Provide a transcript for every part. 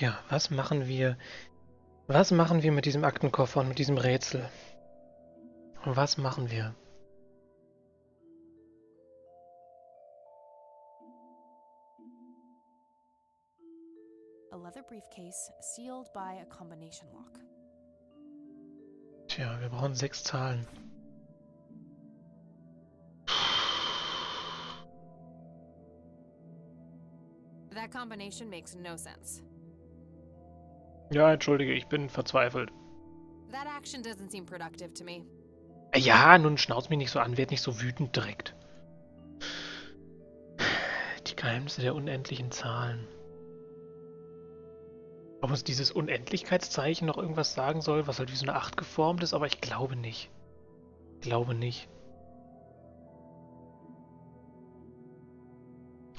Tja, was machen wir? Was machen wir mit diesem Aktenkoffer und mit diesem Rätsel? Was machen wir? A leather briefcase sealed by a combination lock. Tja, wir brauchen 6 Zahlen. That combination makes no sense. Ja, entschuldige, ich bin verzweifelt. That action doesn't seem productive to me. Ja, nun schnauz mich nicht so an, werd nicht so wütend direkt. Die Geheimnisse der unendlichen Zahlen. Ob uns dieses Unendlichkeitszeichen noch irgendwas sagen soll, was halt wie so eine 8 geformt ist, aber ich glaube nicht. Ich glaube nicht.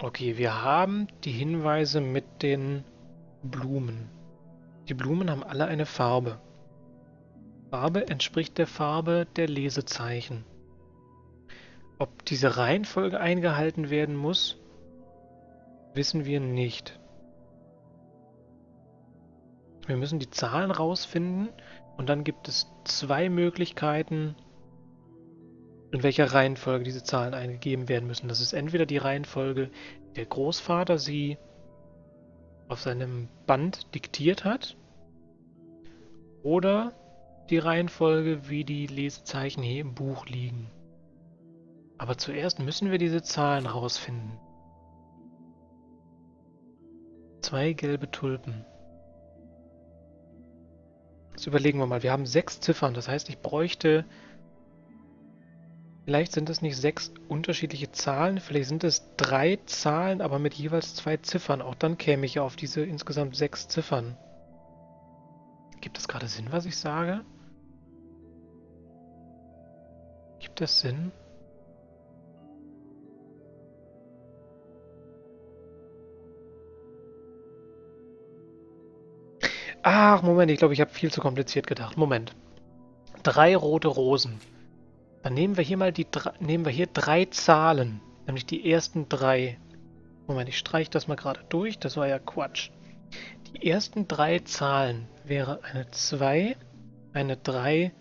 Okay, wir haben die Hinweise mit den Blumen. Die Blumen haben alle eine Farbe. Farbe entspricht der Farbe der Lesezeichen. Ob diese Reihenfolge eingehalten werden muss, wissen wir nicht. Wir müssen die Zahlen rausfinden und dann gibt es 2 Möglichkeiten, in welcher Reihenfolge diese Zahlen eingegeben werden müssen. Das ist entweder die Reihenfolge, wie der Großvater sie auf seinem Band diktiert hat, oder die Reihenfolge, wie die Lesezeichen hier im Buch liegen. Aber zuerst müssen wir diese Zahlen rausfinden. 2 gelbe Tulpen. Jetzt überlegen wir mal, wir haben 6 Ziffern, das heißt, ich bräuchte... Vielleicht sind es nicht 6 unterschiedliche Zahlen, vielleicht sind es 3 Zahlen, aber mit jeweils 2 Ziffern. Auch dann käme ich auf diese insgesamt 6 Ziffern. Gibt es gerade Sinn, was ich sage? Gibt es Sinn? Ach, Moment, ich glaube, ich habe viel zu kompliziert gedacht. Moment. 3 rote Rosen. Dann nehmen wir hier mal nehmen wir hier 3 Zahlen, nämlich die ersten 3. Moment, ich streiche das mal gerade durch, das war ja Quatsch. Die ersten 3 Zahlen wäre eine 2, eine 3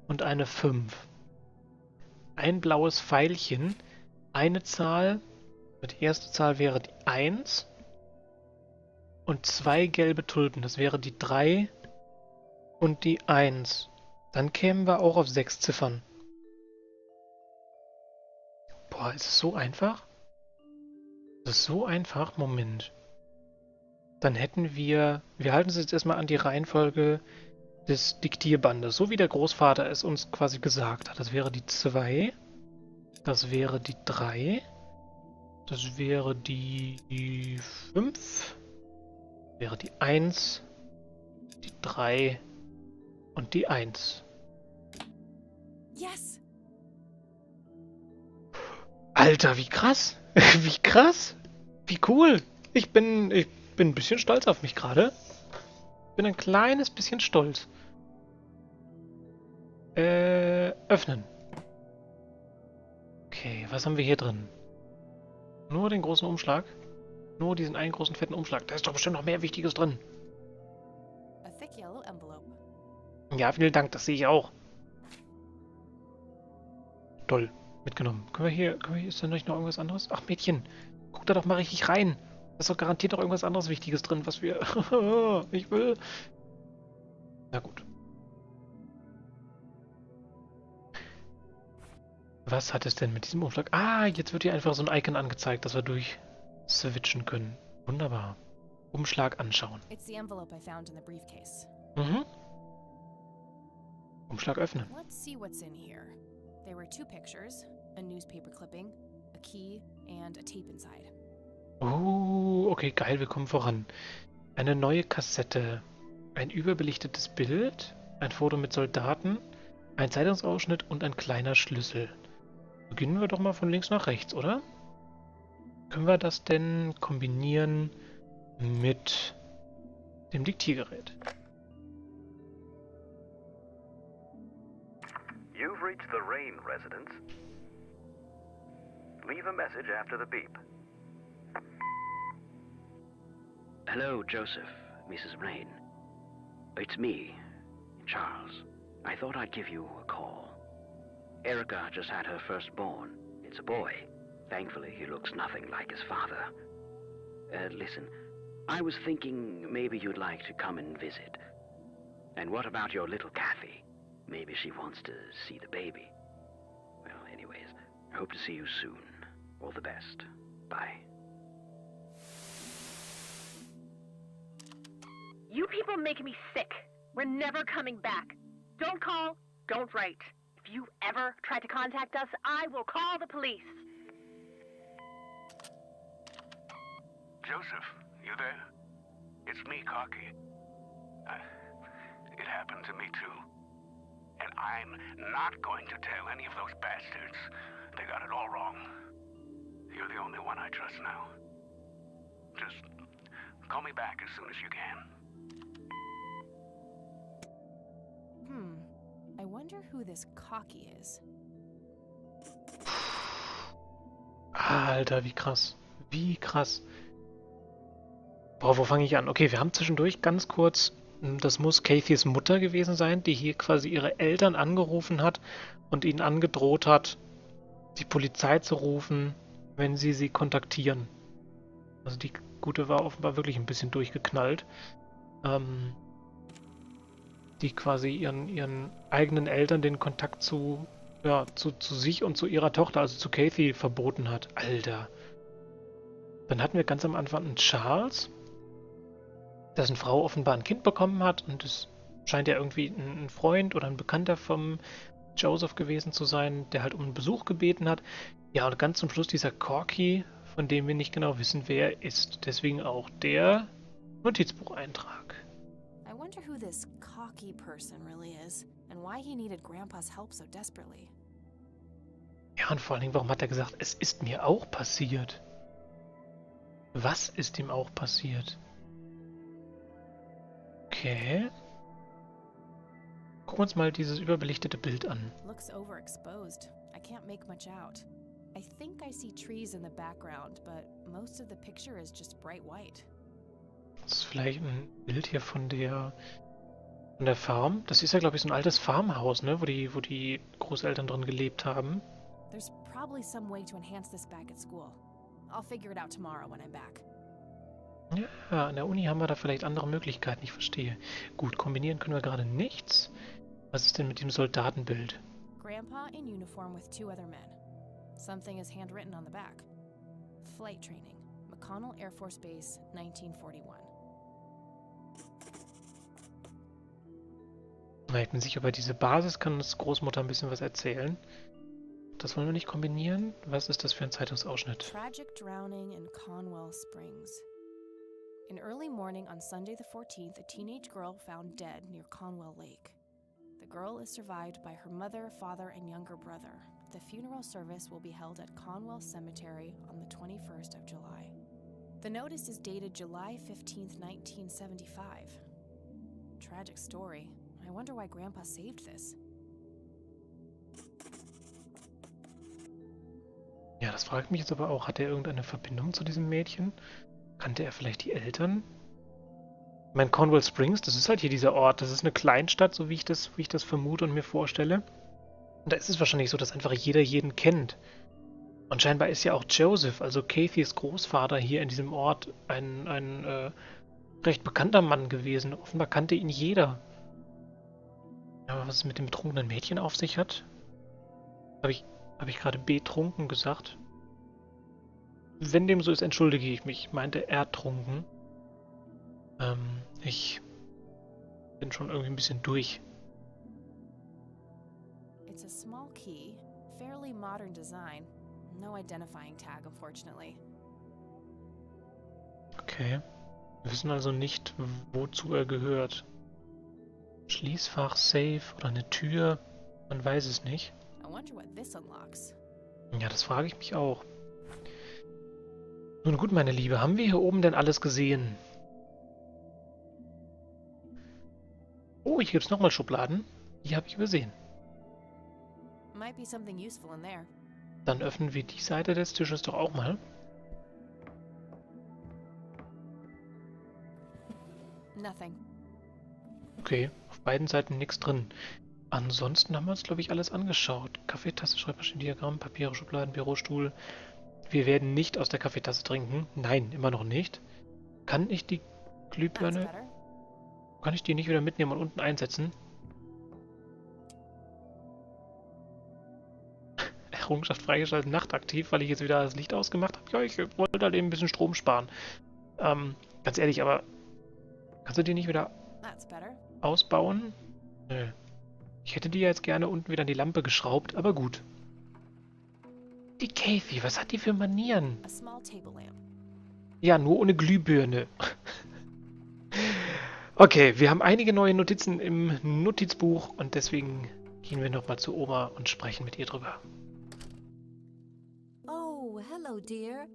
und eine 5. Ein blaues Pfeilchen, eine Zahl, die erste Zahl wäre die 1 und 2 gelbe Tulpen, das wäre die 3 und die 1. Dann kämen wir auch auf 6 Ziffern. Boah, ist es so einfach? Das ist so einfach? Moment. Dann hätten wir halten uns jetzt erstmal an die Reihenfolge des Diktierbandes, so wie der Großvater es uns quasi gesagt hat. Das wäre die 2, das wäre die 3, das wäre die 5, wäre die 1, die 3 und die 1. Yes! Alter, wie krass! Wie krass! Wie cool! Ich bin ein bisschen stolz auf mich gerade. Bin ein kleines bisschen stolz. Öffnen. Okay, was haben wir hier drin? Nur den großen Umschlag? Nur diesen einen großen fetten Umschlag. Da ist doch bestimmt noch mehr Wichtiges drin. A thick yellow envelope. Ja, vielen Dank, das sehe ich auch. Toll, mitgenommen. Können wir hier, ist da nicht noch irgendwas anderes? Ach Mädchen, guck da doch mal richtig rein. Da ist doch garantiert noch irgendwas anderes Wichtiges drin, was wir... ich will... Na gut. Was hat es denn mit diesem Umschlag? Ah, jetzt wird hier einfach so ein Icon angezeigt, dass wir durchswitchen können. Wunderbar. Umschlag anschauen. It's the envelope I found in the briefcase. Mhm. Umschlag öffnen. Let's see what's in here. There were 2 pictures, a newspaper clipping, a key, and a tape inside. Oh, okay, geil, wir kommen voran. Eine neue Kassette. Ein überbelichtetes Bild. Ein Foto mit Soldaten. Ein Zeitungsausschnitt und ein kleiner Schlüssel. Beginnen wir doch mal von links nach rechts, oder? Können wir das denn kombinieren mit dem Diktiergerät? You've reached the Rain residence. Leave a message after the beep. Hello, Joseph. Mrs. Rain. It's me, Charles. I thought I'd give you a call. Erica just had her firstborn. It's a boy. Thankfully, he looks nothing like his father. Listen, I was thinking maybe you'd like to come and visit. And what about your little Kathy? Maybe she wants to see the baby. Well, anyways, I hope to see you soon. All the best. Bye. You people make me sick. We're never coming back. Don't call, don't write. If you ever try to contact us, I will call the police. Joseph, you there? It's me, Cocky. It happened to me too. And I'm not going to tell any of those bastards. They got it all wrong. You're the only one I trust now. Just call me back as soon as you can. I wonder who this Cocky is. Alter, wie krass. Wie krass. Boah, wo fange ich an? Okay, wir haben zwischendurch ganz kurz, das muss Cathys Mutter gewesen sein, die hier quasi ihre Eltern angerufen hat und ihnen angedroht hat, die Polizei zu rufen, wenn sie kontaktieren. Also die Gute war offenbar wirklich ein bisschen durchgeknallt. Die quasi ihren eigenen Eltern den Kontakt zu sich und zu ihrer Tochter, also zu Kathy, verboten hat. Alter. Dann hatten wir ganz am Anfang einen Charles, dessen Frau offenbar ein Kind bekommen hat und es scheint ja irgendwie ein Freund oder ein Bekannter vom Joseph gewesen zu sein, der halt um einen Besuch gebeten hat. Ja, und ganz zum Schluss dieser Corky, von dem wir nicht genau wissen, wer er ist. Deswegen auch der Notizbucheintrag. I wonder who this Cocky person really is and why he needed Grandpa's help so desperately. Ja, und vor allen Dingen, warum hat er gesagt, es ist mir auch passiert? Was ist ihm auch passiert? Okay. Gucken wir uns mal dieses überbelichtete Bild an. Looks overexposed. I can't make much out. I think I see trees in the background, but most of the picture is just bright white. Das ist vielleicht ein Bild hier von der Farm. Das ist ja, glaube ich, so ein altes Farmhaus, ne? Wo die Großeltern drin gelebt haben. There's probably some way to enhance this back at school. I'll figure it out tomorrow when I'm back. Ja, an der Uni haben wir da vielleicht andere Möglichkeiten, ich verstehe. Gut, kombinieren können wir gerade nichts. Was ist denn mit dem Soldatenbild? Grandpa in uniform with two other men. Something is handwritten on the back. Flight training. McConnell Air Force Base, 1941. Ich bin sicher, über diese Basis kann uns Großmutter ein bisschen was erzählen. Das wollen wir nicht kombinieren. Was ist das für ein Zeitungsausschnitt? Tragic drowning in Conwell Springs. In early morning on Sunday the 14th, a teenage girl found dead near Conwell Lake. The girl is survived by her mother, father, and younger brother. The funeral service will be held at Conwell Cemetery on the 21st of July. The notice is dated July 15th, 1975. Tragic story. I wonder why Grandpa saved this. Ja, das fragt mich jetzt aber auch. Hat er irgendeine Verbindung zu diesem Mädchen? Kannte er vielleicht die Eltern? Ich meine, Conwell Springs, das ist halt hier dieser Ort. Das ist eine Kleinstadt, so wie ich das vermute und mir vorstelle. Und da ist es wahrscheinlich so, dass einfach jeder jeden kennt. Und scheinbar ist ja auch Joseph, also Cathys Großvater, hier in diesem Ort ein recht bekannter Mann gewesen. Offenbar kannte ihn jeder. Aber was es mit dem betrunkenen Mädchen auf sich hat? Habe ich gerade betrunken gesagt? Wenn dem so ist, entschuldige ich mich. Ich meinte ertrunken. Ich bin schon irgendwie ein bisschen durch. It's a small key, fairly modern design. No identifying tag, unfortunately. Okay. Wir wissen also nicht, wozu er gehört. Schließfach, Safe oder eine Tür. Man weiß es nicht. I wonder what this unlocks. Ja, das frage ich mich auch. Nun gut, meine Liebe, haben wir hier oben denn alles gesehen? Oh, hier gibt es nochmal Schubladen. Die habe ich übersehen. Might be something useful in there. Dann öffnen wir die Seite des Tisches doch auch mal. Nothing. Okay, auf beiden Seiten nichts drin. Ansonsten haben wir uns, glaube ich, alles angeschaut. Kaffeetasse, Schreibmaschine, Diagramm, Papiere, Schubladen, Bürostuhl. Wir werden nicht aus der Kaffeetasse trinken. Nein, immer noch nicht. Kann ich die That's Glühbirne, better. kann ich die nicht wieder mitnehmen und unten einsetzen? Errungenschaft freigeschaltet, nachtaktiv, weil ich jetzt wieder das Licht ausgemacht habe. Ja, ich wollte halt eben ein bisschen Strom sparen. Ganz ehrlich, aber kannst du die nicht wieder That's better. ausbauen? Nö. Ich hätte die ja jetzt gerne unten wieder an die Lampe geschraubt, aber gut. Die Kathy, was hat die für Manieren? A small table lamp. Ja, nur ohne Glühbirne. Okay, wir haben einige neue Notizen im Notizbuch und deswegen gehen wir nochmal zu Oma und sprechen mit ihr drüber. Oh, hello, dear.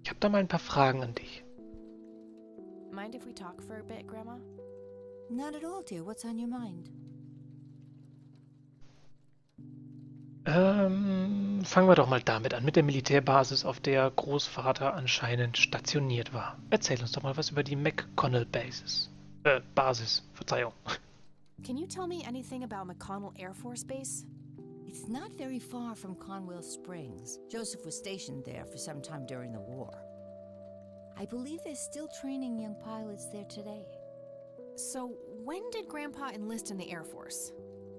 Ich habe da mal ein paar Fragen an dich. Mind if we talk for a bit, Grandma? Not at all, dear. What's on your mind? Fangen wir doch mal damit an, mit der Militärbasis, auf der Großvater anscheinend stationiert war. Erzähl uns doch mal was über die McConnell Basis. Basis, Verzeihung. Can you tell me anything about McConnell Air Force Base? It's not very far from Conwell Springs. Joseph was stationed there for some time during the war. I believe they're still training young pilots there today. So, when did Grandpa enlist in the Air Force?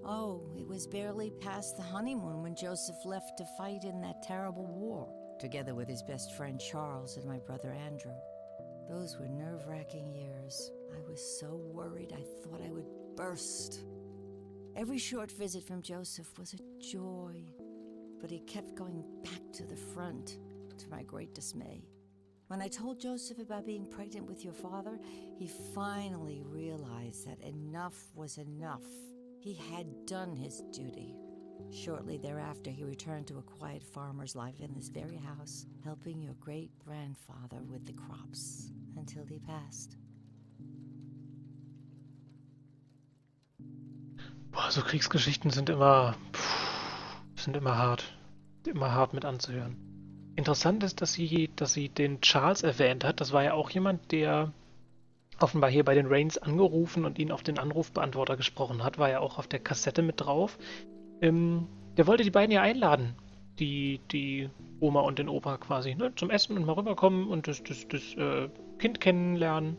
Oh, it was barely past the honeymoon when Joseph left to fight in that terrible war, together with his best friend Charles and my brother Andrew. Those were nerve-wracking years. I was so worried I thought I would burst. Every short visit from Joseph was a joy, but he kept going back to the front, to my great dismay. When I told Joseph about being pregnant with your father, he finally realized that enough was enough. He had done his duty. Shortly thereafter, he returned to a quiet farmer's life in this very house, helping your great-grandfather with the crops until he passed. Boah, so Kriegsgeschichten sind immer hart. Immer hart mit anzuhören. Interessant ist, dass sie den Charles erwähnt hat. Das war ja auch jemand, der offenbar hier bei den Rains angerufen und ihn auf den Anrufbeantworter gesprochen hat. War ja auch auf der Kassette mit drauf. Der wollte die beiden ja einladen. Die Oma und den Opa quasi, ne, zum Essen und mal rüberkommen und das Kind kennenlernen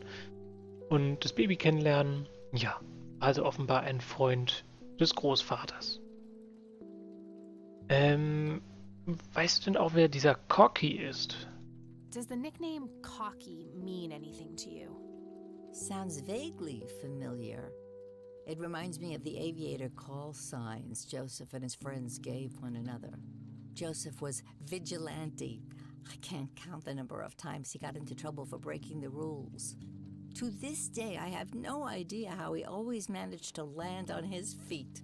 und das Baby kennenlernen. Ja, also offenbar ein Freund des Großvaters. Weißt du denn auch, wer dieser Corky ist? Does the nickname Cocky mean anything to you? Sounds vaguely familiar. It reminds me of the aviator call signs Joseph and his friends gave one another. Joseph was vigilante. I can't count the number of times he got into trouble for breaking the rules. To this day, I have no idea how he always managed to land on his feet.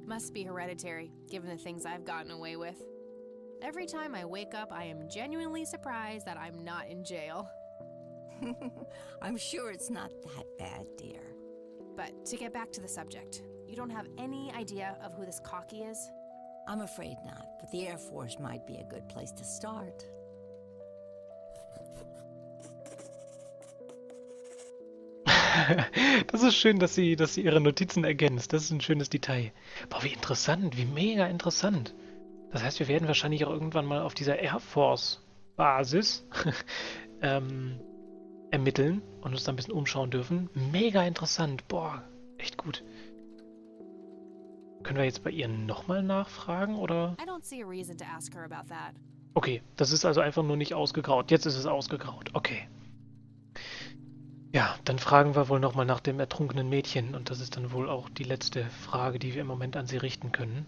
Must be hereditary, given the things I've gotten away with. Every time I wake up, I am genuinely surprised that I'm not in jail. I'm sure it's not that bad, dear. But to get back to the subject, you don't have any idea of who this Cocky is? I'm afraid not, but the Air Force might be a good place to start. Das ist schön, dass sie ihre Notizen ergänzt. Das ist ein schönes Detail. Boah, wie interessant, wie mega interessant. Das heißt, wir werden wahrscheinlich auch irgendwann mal auf dieser Air Force Basis ermitteln und uns da ein bisschen umschauen dürfen. Mega interessant. Boah, echt gut. Können wir jetzt bei ihr nochmal nachfragen, oder? I don't see a reason to ask her about that. Okay, das ist also einfach nur nicht ausgegraut. Jetzt ist es ausgegraut. Okay. Ja, dann fragen wir wohl nochmal nach dem ertrunkenen Mädchen und das ist dann wohl auch die letzte Frage, die wir im Moment an sie richten können.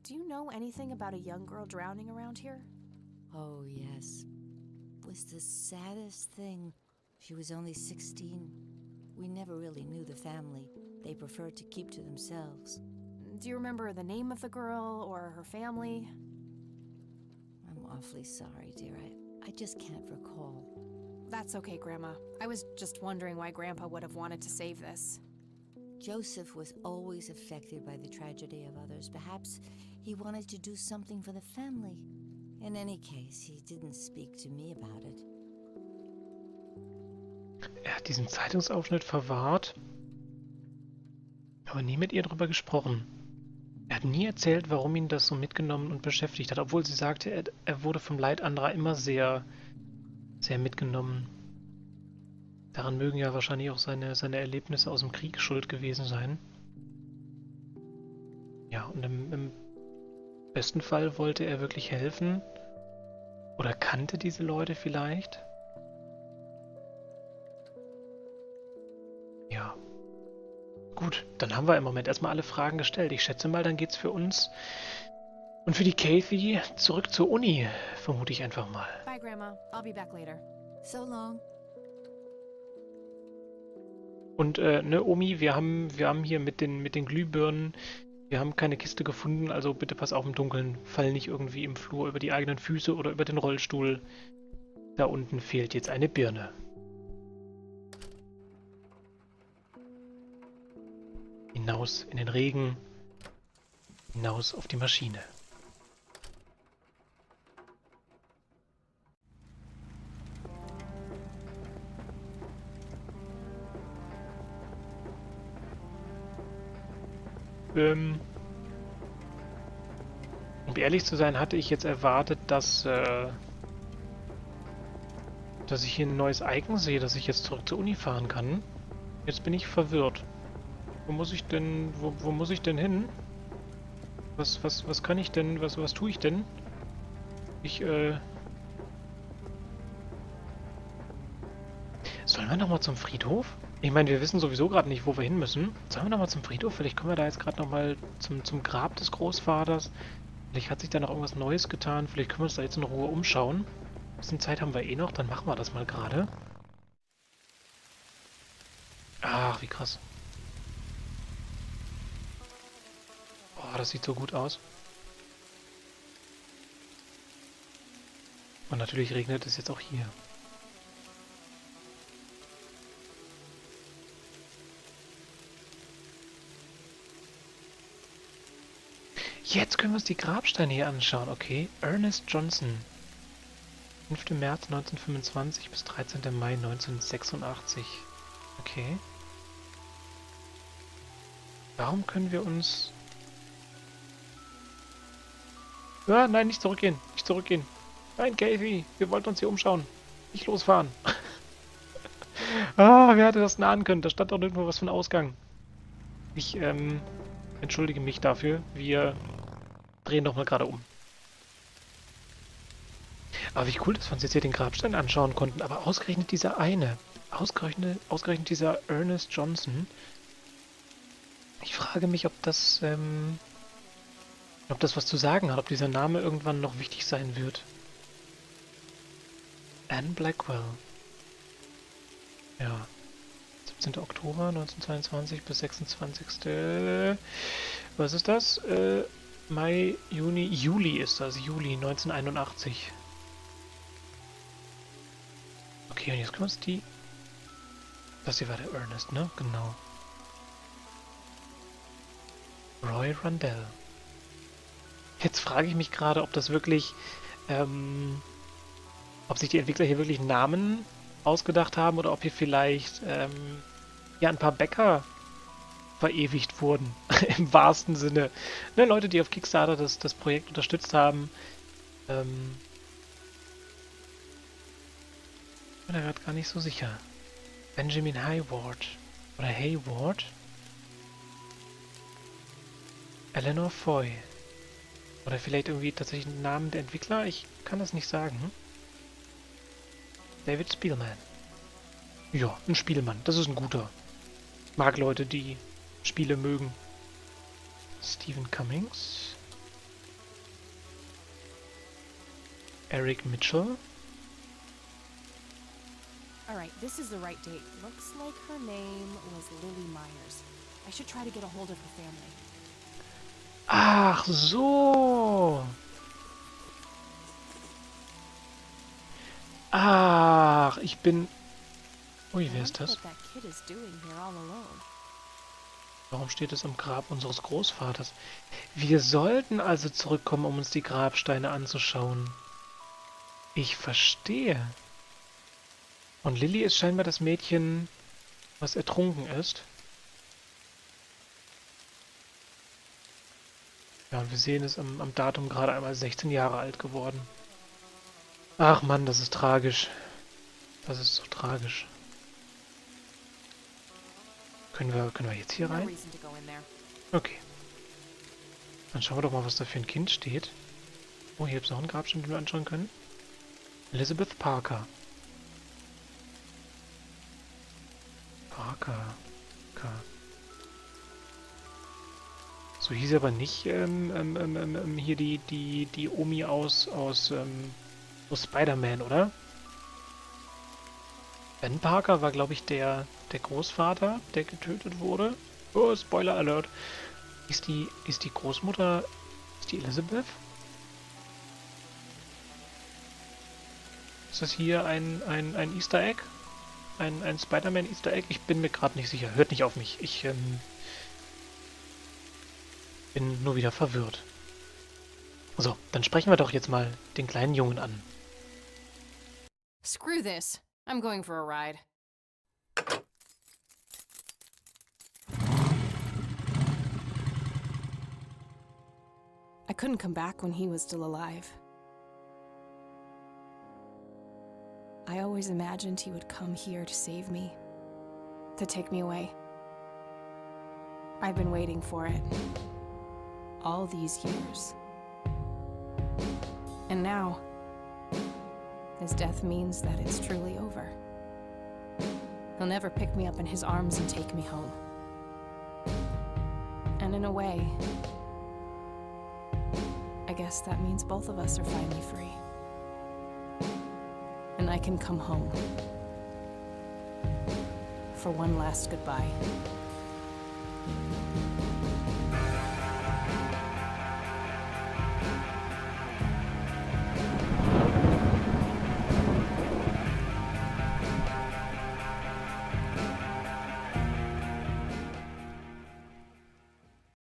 Do you know anything about a young girl drowning around here? Oh, yes. Was the saddest thing. She was only 16. We never really knew the family. They preferred to keep to themselves. Do you remember the name of the girl or her family? I'm awfully sorry, dear. I just can't recall. That's okay, Grandma. I was just wondering why Grandpa would have wanted to save this. Joseph was always affected by the tragedy of others. Perhaps he wanted to do something for the family. In any case, he didn't speak to me about it. Er hat diesen Zeitungsausschnitt verwahrt, aber nie mit ihr darüber gesprochen. Er hat nie erzählt, warum ihn das so mitgenommen und beschäftigt hat, obwohl sie sagte, er wurde vom Leid anderer immer sehr, sehr mitgenommen. Daran mögen ja wahrscheinlich auch seine Erlebnisse aus dem Krieg schuld gewesen sein. Ja, und im besten Fall wollte er wirklich helfen. Oder kannte diese Leute vielleicht? Ja. Gut, dann haben wir im Moment erstmal alle Fragen gestellt. Ich schätze mal, dann geht's für uns und für die Kathy zurück zur Uni, vermute ich einfach mal. Bye, Grandma. I'll be back later. So long. Und, ne, Omi, wir haben hier mit den Glühbirnen, wir haben keine Kiste gefunden, also bitte pass auf im Dunkeln. Fall nicht irgendwie im Flur über die eigenen Füße oder über den Rollstuhl. Da unten fehlt jetzt eine Birne. Hinaus in den Regen, hinaus auf die Maschine. Um ehrlich zu sein, hatte ich jetzt erwartet, dass ich hier ein neues Icon sehe, dass ich jetzt zurück zur Uni fahren kann. Jetzt bin ich verwirrt. Wo muss ich denn hin? Was kann ich denn, was tue ich denn? Sollen wir nochmal zum Friedhof? Ich meine, wir wissen sowieso gerade nicht, wo wir hin müssen. Sollen wir nochmal zum Friedhof? Vielleicht kommen wir da jetzt gerade nochmal zum Grab des Großvaters. Vielleicht hat sich da noch irgendwas Neues getan. Vielleicht können wir uns da jetzt in Ruhe umschauen. Ein bisschen Zeit haben wir eh noch, dann machen wir das mal gerade. Ach, wie krass. Oh, das sieht so gut aus. Und natürlich regnet es jetzt auch hier. Jetzt können wir uns die Grabsteine hier anschauen, okay? Ernest Johnson. 5. März 1925 bis 13. Mai 1986. Okay. Warum können wir uns... Ah, nein, nicht zurückgehen. Nicht zurückgehen. Nein, Kathy, wir wollten uns hier umschauen. Nicht losfahren. Ah, wer hätte das denn ahnen können? Da stand doch nirgendwo was von Ausgang. Ich, entschuldige mich dafür. Wir drehen doch mal gerade um. Aber wie cool, dass wir uns jetzt hier den Grabstein anschauen konnten. Aber ausgerechnet dieser eine. Ausgerechnet dieser Ernest Johnson. Ich frage mich, ob das was zu sagen hat. Ob dieser Name irgendwann noch wichtig sein wird. Anne Blackwell. Ja. 17. Oktober 1922 bis 26. Was ist das? Mai, Juni, Juli ist das. Juli 1981. Okay, und jetzt können wir uns die... Das hier war der Ernest, ne? Genau. Roy Rundell. Jetzt frage ich mich gerade, ob das wirklich... ob sich die Entwickler hier wirklich Namen ausgedacht haben oder ob hier vielleicht ja ein paar Bäcker verewigt wurden. Im wahrsten Sinne. Ne, Leute, die auf Kickstarter das Projekt unterstützt haben. Ich bin da gerade gar nicht so sicher. Benjamin Hayward. Oder Hayward. Eleanor Foy. Oder vielleicht irgendwie tatsächlich ein Name der Entwickler? Ich kann das nicht sagen. David Spielman. Ja, ein Spielmann. Das ist ein guter. Mag Leute, die Spiele mögen. Stephen Cummings. Eric Mitchell. Alright, this is the right date. Looks like her name was Lily Myers. I should try to get a hold of her family. Ach so. Ach, ich bin... Ui, wer ist das? What that kid is doing here all alone. Warum steht es am Grab unseres Großvaters? Wir sollten also zurückkommen, um uns die Grabsteine anzuschauen. Ich verstehe. Und Lilly ist scheinbar das Mädchen, was ertrunken ist. Ja, und wir sehen es am Datum gerade einmal 16 Jahre alt geworden. Ach Mann, das ist tragisch. Das ist so tragisch. Können wir jetzt hier No rein? reason to go in there. Okay. Dann schauen wir doch mal, was da für ein Kind steht. Oh, hier gibt es noch einen Grabstein, den wir anschauen können. Elizabeth Parker. Parker. So hieß aber nicht hier die Omi aus Spider-Man, oder? Ben Parker war, glaube ich, der Großvater, der getötet wurde. Oh, Spoiler Alert. Ist die Großmutter, ist die Elizabeth? Ist das hier ein Easter Egg? Ein Spider-Man Easter Egg? Ich bin mir gerade nicht sicher. Hört nicht auf mich. Ich bin nur wieder verwirrt. So, dann sprechen wir doch jetzt mal den kleinen Jungen an. Screw this. I'm going for a ride. I couldn't come back when he was still alive. I always imagined he would come here to save me, to take me away. I've been waiting for it. All these years. And now, his death means that it's truly over. He'll never pick me up in his arms and take me home. And in a way, I guess that means both of us are finally free. And I can come home. For one last goodbye.